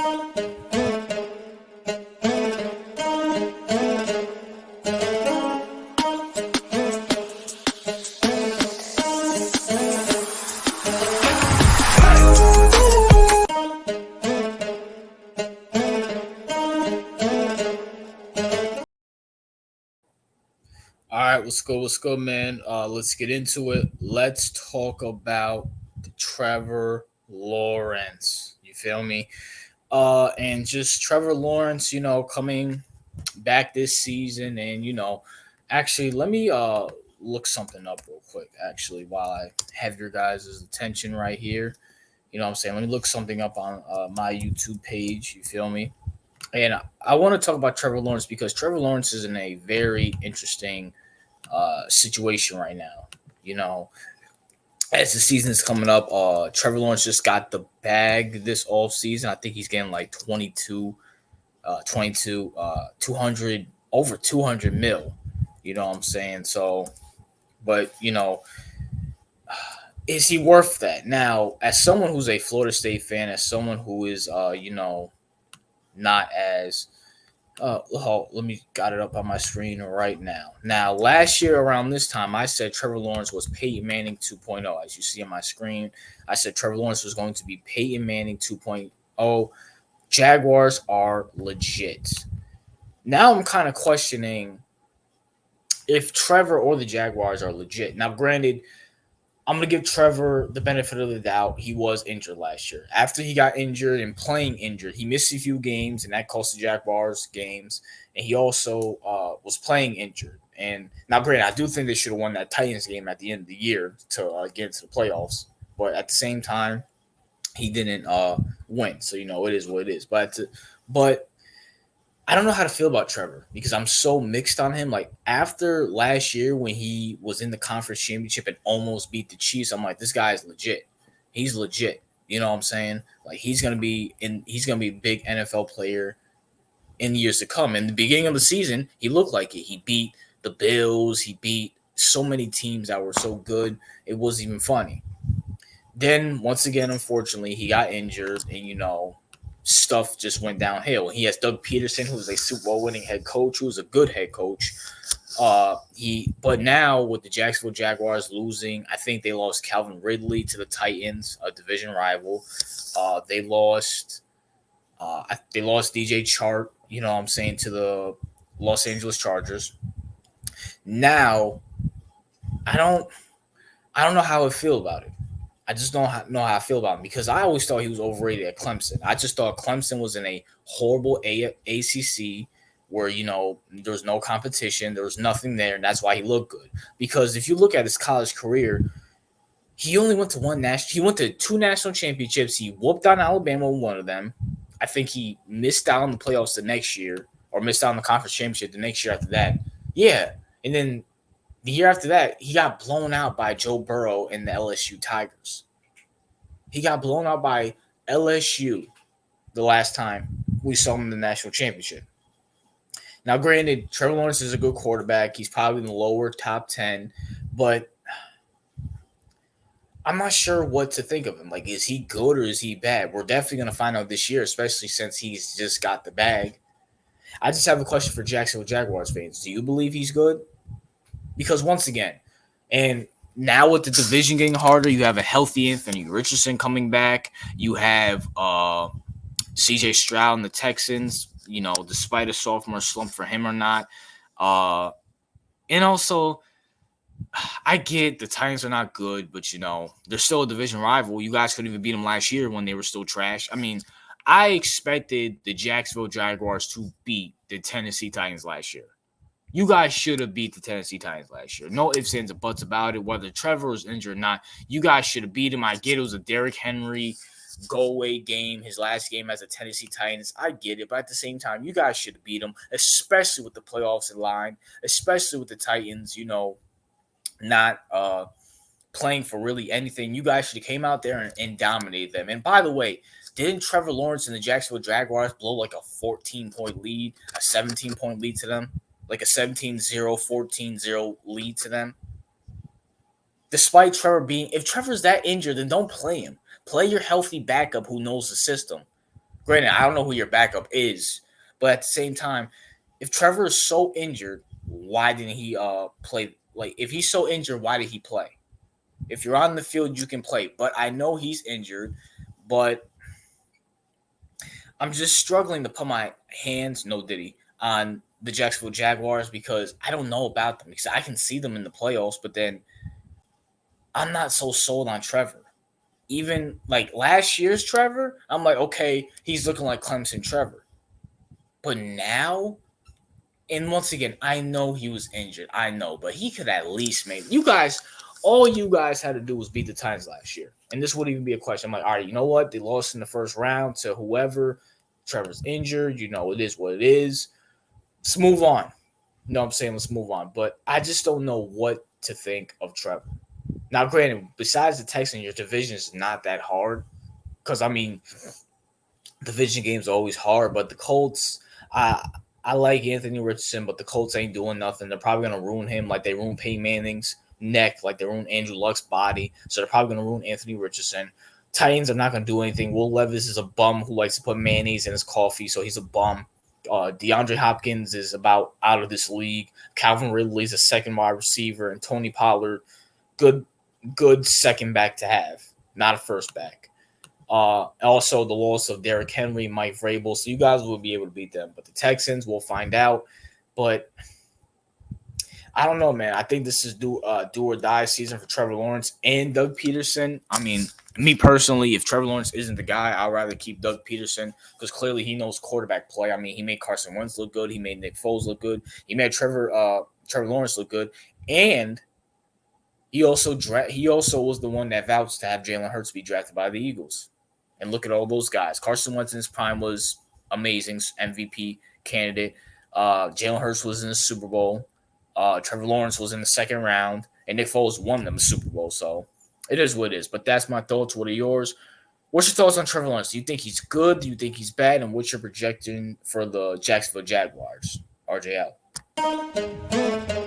All right, what's good? What's good, man? Let's get into it. Let's talk about the Trevor Lawrence. You feel me? And just Trevor Lawrence, coming back this season, and actually, let me look something up real quick. Actually, while I have your guys' attention right here, you know what I'm saying. Let me look something up on my YouTube page. You feel me? And I want to talk about Trevor Lawrence because Trevor Lawrence is in a very interesting situation right now. You know, as the season is coming up, Trevor Lawrence just got the bag this off season. I think he's getting like 200, over 200 mil. You know what I'm saying? So, but, is he worth that? Now, as someone who's a Florida State fan, as someone who is, not as let me got it up on my screen right now. Now, last year around this time, I said Trevor Lawrence was Peyton Manning 2.0. As you see on my screen, I said Trevor Lawrence was going to be Peyton Manning 2.0. Jaguars are legit. Now I'm kind of questioning if Trevor or the Jaguars are legit. Now, granted, I'm going to give Trevor the benefit of the doubt. He was injured last year. After he got injured and playing injured, he missed a few games, and that cost the Jaguars games. And he also was playing injured. And now, granted, I do think they should have won that Titans game at the end of the year to get into the playoffs. But at the same time, he didn't win. So, it is what it is. But I don't know how to feel about Trevor because I'm so mixed on him. Like after last year when he was in the conference championship and almost beat the Chiefs, I'm like, this guy is legit. He's legit. You know what I'm saying? Like he's gonna be a big NFL player in the years to come. In the beginning of the season, he looked like it. He beat the Bills. He beat so many teams that were so good. It wasn't even funny. Then once again, unfortunately, he got injured, and stuff just went downhill. He has Doug Peterson, who's a Super Bowl winning head coach, who's a good head coach. But now with the Jacksonville Jaguars losing, I think they lost Calvin Ridley to the Titans, a division rival. They lost DJ Chark, you know what I'm saying, to the Los Angeles Chargers. Now, I don't know how I feel about it. I just don't know how I feel about him because I always thought he was overrated at Clemson. I just thought Clemson was in a horrible ACC where, there was no competition. There was nothing there, and that's why he looked good. Because if you look at his college career, he only went to he went to two national championships. He whooped on Alabama in one of them. I think he missed out on the playoffs the next year or missed out on the conference championship the next year after that. Yeah, and then the year after that, he got blown out by Joe Burrow and the LSU Tigers. He got blown out by LSU the last time we saw him in the national championship. Now, granted, Trevor Lawrence is a good quarterback. He's probably in the lower top 10, but I'm not sure what to think of him. Like, is he good or is he bad? We're definitely going to find out this year, especially since he's just got the bag. I just have a question for Jacksonville Jaguars fans. Do you believe he's good? Because once again, and now with the division getting harder, you have a healthy Anthony Richardson coming back. You have CJ Stroud and the Texans, despite a sophomore slump for him or not. And also, I get the Titans are not good, but, they're still a division rival. You guys couldn't even beat them last year when they were still trash. I mean, I expected the Jacksonville Jaguars to beat the Tennessee Titans last year. You guys should have beat the Tennessee Titans last year. No ifs, ands, or buts about it. Whether Trevor was injured or not, you guys should have beat him. I get it was a Derrick Henry go-away game, his last game as a Tennessee Titans. I get it, but at the same time, you guys should have beat him, especially with the playoffs in line, especially with the Titans, not playing for really anything. You guys should have came out there and dominated them. And by the way, didn't Trevor Lawrence and the Jacksonville Jaguars blow like a 14-point lead, a 17-point lead to them? Like a 17-0, 14-0 lead to them. Despite Trevor if Trevor's that injured, then don't play him. Play your healthy backup who knows the system. Granted, I don't know who your backup is, but at the same time, if Trevor is so injured, why didn't he play? Like, if he's so injured, why did he play? If you're on the field, you can play. But I know he's injured, but I'm just struggling to put my hands, no Diddy, on the Jacksonville Jaguars because I don't know about them because I can see them in the playoffs, but then I'm not so sold on Trevor. Even like last year's Trevor, I'm like, okay, he's looking like Clemson Trevor. But now, and once again, I know he was injured. I know, but he could at least make all you guys had to do was beat the Titans last year. And this wouldn't even be a question. I'm like, all right, you know what? They lost in the first round to whoever. Trevor's injured. You know, it is what it is. Let's move on. You know what I'm saying? Let's move on. But I just don't know what to think of Trevor. Now, granted, besides the Texans, your division is not that hard. Because, I mean, division games are always hard. But the Colts, I like Anthony Richardson, but the Colts ain't doing nothing. They're probably going to ruin him like they ruined Peyton Manning's neck, like they ruined Andrew Luck's body. So they're probably going to ruin Anthony Richardson. Titans are not going to do anything. Will Levis is a bum who likes to put mayonnaise in his coffee, so he's a bum. DeAndre Hopkins is about out of this league. Calvin Ridley is a second wide receiver, and Tony Pollard, good second back to have, not a first back. Also, the loss of Derrick Henry, Mike Vrabel, so you guys will be able to beat them. But the Texans, we'll find out. But I don't know, man. I think this is do or die season for Trevor Lawrence and Doug Peterson. I mean, me personally, if Trevor Lawrence isn't the guy, I'd rather keep Doug Peterson because clearly he knows quarterback play. I mean, he made Carson Wentz look good. He made Nick Foles look good. He made Trevor Lawrence look good. And he also was the one that vouched to have Jalen Hurts be drafted by the Eagles. And look at all those guys. Carson Wentz in his prime was amazing, MVP candidate. Jalen Hurts was in the Super Bowl. Trevor Lawrence was in the second round, and Nick Foles won them a Super Bowl. So it is what it is. But that's my thoughts. What are yours? What's your thoughts on Trevor Lawrence? Do you think he's good? Do you think he's bad? And what's your projection for the Jacksonville Jaguars? RJ out.